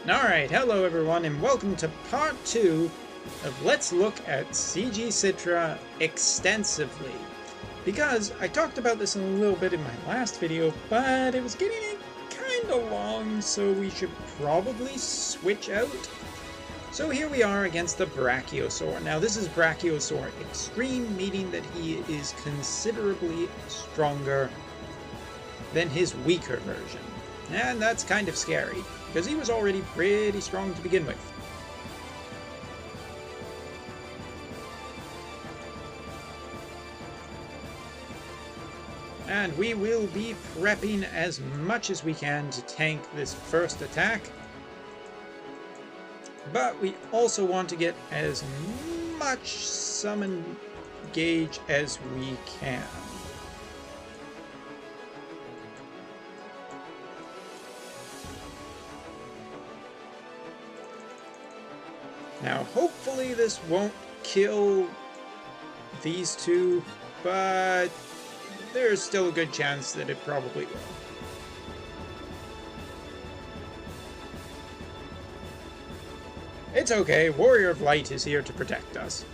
Alright, hello everyone, and welcome to part 2 of Let's Look at CG Citra extensively. Because I talked about this a little bit in my last video, but it was getting kinda long, so we should probably switch out. So here we are against the Brachiosaur. Now this is Brachiosaur Extreme, meaning that he is considerably stronger than his weaker version. And that's kind of scary, because he was already pretty strong to begin with. And we will be prepping as much as we can to tank this first attack. But we also want to get as much summon gauge as we can. Now, hopefully this won't kill these two, but there's still a good chance that it probably will. It's okay, Warrior of Light is here to protect us.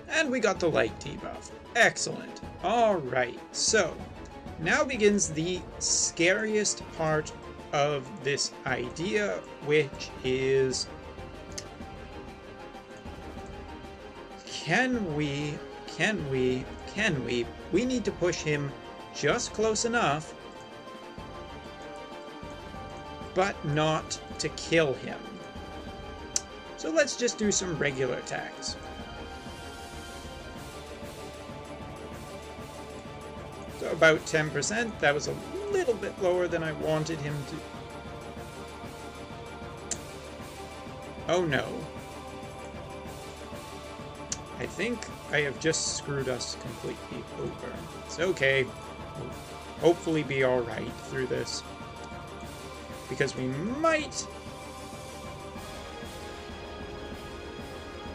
And we got the light debuff. Excellent. Alright, so now begins the scariest part of this idea, which is can we need to push him just close enough, but not to kill him. So let's just do some regular attacks. So about 10%, that was a little bit lower than I wanted him to. Oh no. I think I have just screwed us completely over. It's okay. We'll hopefully be alright through this. Because we might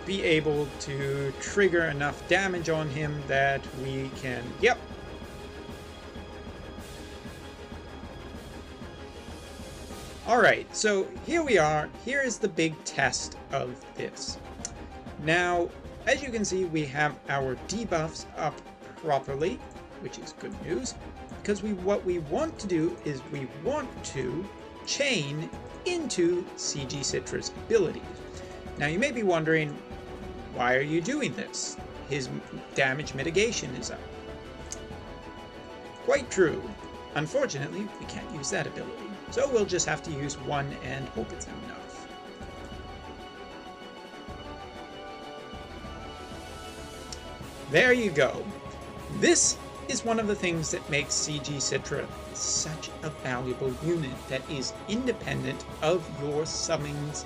be able to trigger enough damage on him that we can... Yep. Alright, so here we are. Here is the big test of this. Now, as you can see, we have our debuffs up properly, which is good news, because what we want to do is we want to chain into CG Citra's abilities. Now, you may be wondering, why are you doing this? His damage mitigation is up. Quite true. Unfortunately, we can't use that ability. So we'll just have to use one and hope it's enough. There you go. This is one of the things that makes CG Citra such a valuable unit that is independent of your summon's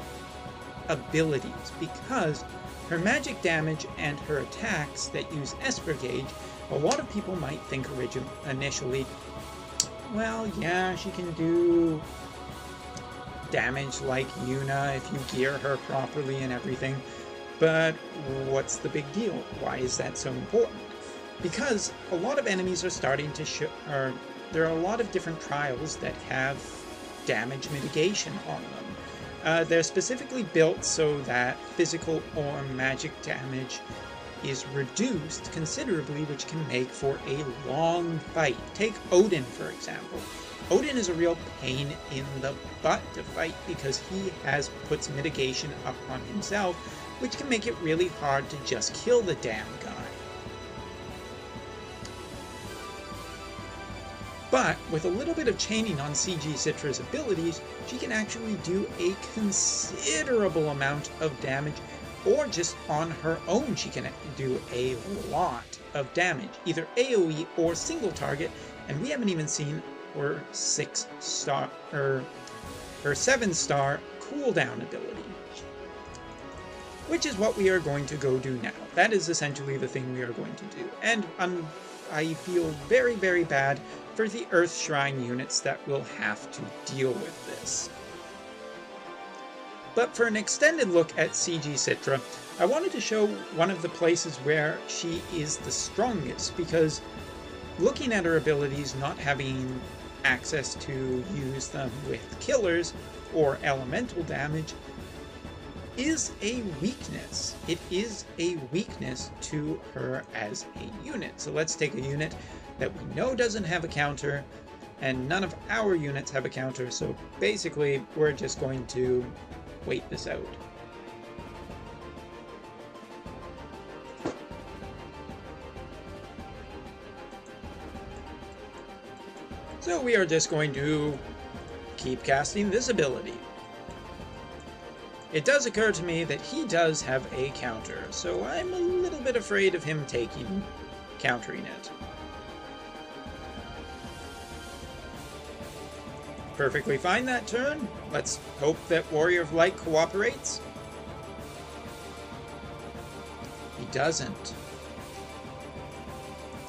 abilities, because her magic damage and her attacks that use Esper Gauge, a lot of people might think initially, well, yeah, she can do damage like Yuna if you gear her properly and everything, but what's the big deal? Why is that so important? Because a lot of enemies are starting to show, there are a lot of different trials that have damage mitigation on them. They're specifically built so that physical or magic damage is reduced considerably, which can make for a long fight. Take Odin, for example. Odin is a real pain in the butt to fight because he puts mitigation up on himself, which can make it really hard to just kill the damn guy. But with a little bit of chaining on CG Citra's abilities, she can actually do a considerable amount of damage, or just on her own she can do a lot of damage, either AoE or single target, and we haven't even seen her 7-star cooldown ability, which is what we are going to go do now. That is essentially the thing we are going to do, and I feel very, very bad for the Earth Shrine units that will have to deal with this. But for an extended look at CG Citra, I wanted to show one of the places where she is the strongest, because looking at her abilities, not having access to use them with killers or elemental damage, is a weakness. It is a weakness to her as a unit. So let's take a unit that we know doesn't have a counter, and none of our units have a counter, so basically we're just going to wait this out. So we are just going to keep casting this ability. It does occur to me that he does have a counter, so I'm a little bit afraid of him countering it. Perfectly fine that turn. Let's hope that Warrior of Light cooperates. He doesn't.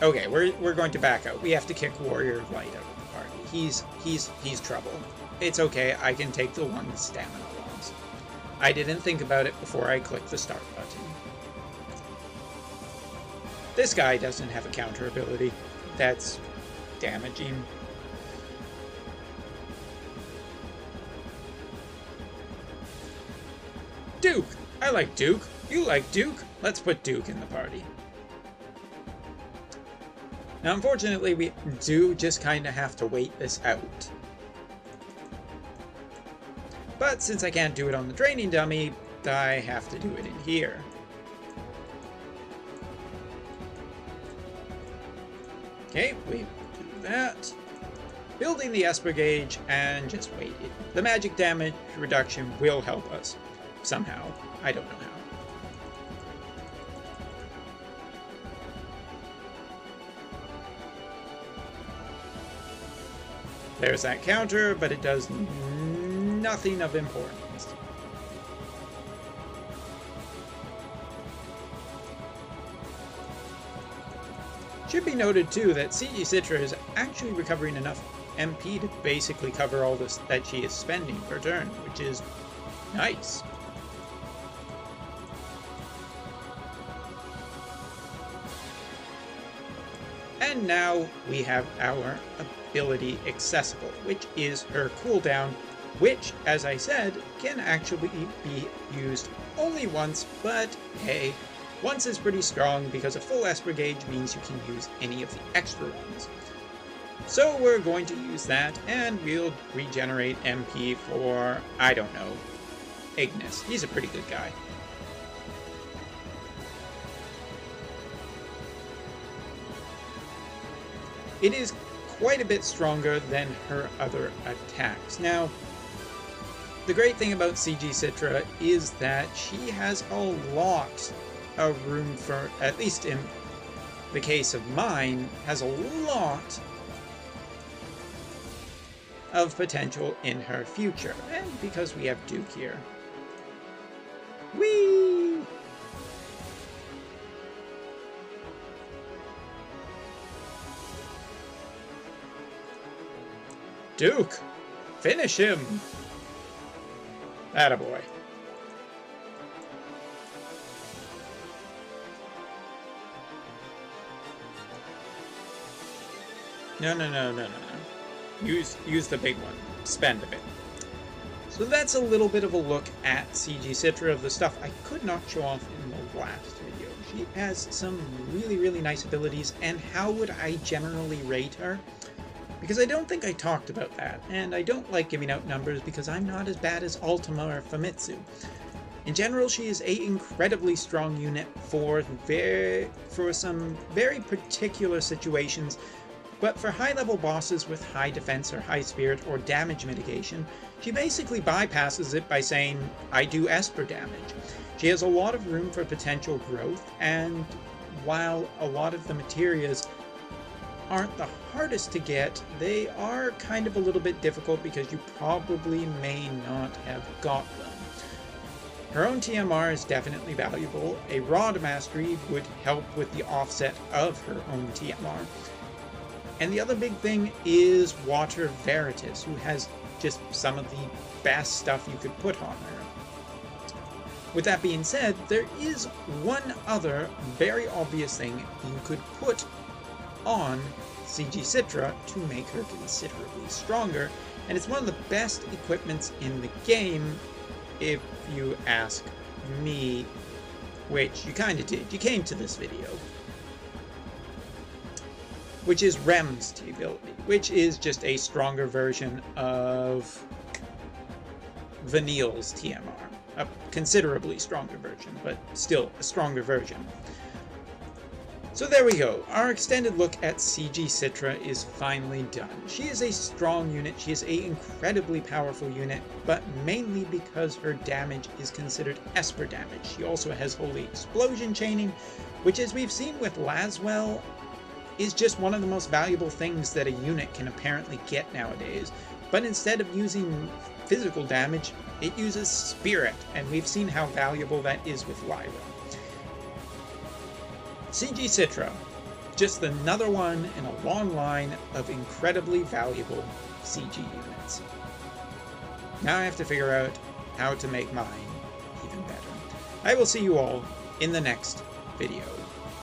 Okay, we're going to back out. We have to kick Warrior of Light out of the party. He's trouble. It's okay, I can take the one stamina loss. I didn't think about it before I clicked the start button. This guy doesn't have a counter ability. That's damaging. Duke! I like Duke. You like Duke? Let's put Duke in the party. Now, unfortunately, we do just kind of have to wait this out. But since I can't do it on the Draining Dummy, I have to do it in here. Okay, we do that. Building the Esper Gauge and just wait. The magic damage reduction will help us. Somehow. I don't know how. There's that counter, but it does nothing of importance. Should be noted too that CG Citra is actually recovering enough MP to basically cover all this that she is spending per turn, which is nice. And now we have our ability accessible, which is her cooldown, which, as I said, can actually be used only once, but hey, once is pretty strong because a full Esper Gauge means you can use any of the extra ones. So we're going to use that, and we'll regenerate MP for, I don't know, Ignis. He's a pretty good guy. It is quite a bit stronger than her other attacks. Now, the great thing about CG Citra is that she has a lot of room for, at least in the case of mine, has a lot of potential in her future. And because we have Duke here. Whee! Duke! Finish him! Attaboy. No. Use the big one. Spend a bit. So that's a little bit of a look at CG Citra of the stuff I could not show off in the last video. She has some really, really nice abilities, and how would I generally rate her? Because I don't think I talked about that, and I don't like giving out numbers because I'm not as bad as Ultima or Famitsu. In general, she is an incredibly strong unit for some very particular situations, but for high-level bosses with high defense or high spirit or damage mitigation, she basically bypasses it by saying, I do Esper damage. She has a lot of room for potential growth, and while a lot of the materials aren't the hardest to get, they are kind of a little bit difficult because you probably may not have got them. Her own TMR is definitely valuable. A Rod Mastery would help with the offset of her own TMR. And the other big thing is Water Veritas, who has just some of the best stuff you could put on her. With that being said, there is one other very obvious thing you could put on CG Citra to make her considerably stronger, and it's one of the best equipments in the game, if you ask me, which you kind of did. You came to this video. Which is Rem's ability, which is just a stronger version of Vanille's TMR. A considerably stronger version, but still a stronger version. So there we go. Our extended look at CG Citra is finally done. She is a strong unit, she is an incredibly powerful unit, but mainly because her damage is considered Esper damage. She also has Holy Explosion chaining, which, as we've seen with Laswell, is just one of the most valuable things that a unit can apparently get nowadays. But instead of using physical damage, it uses Spirit, and we've seen how valuable that is with Lyra. CG Citra, just another one in a long line of incredibly valuable CG units. Now I have to figure out how to make mine even better. I will see you all in the next video.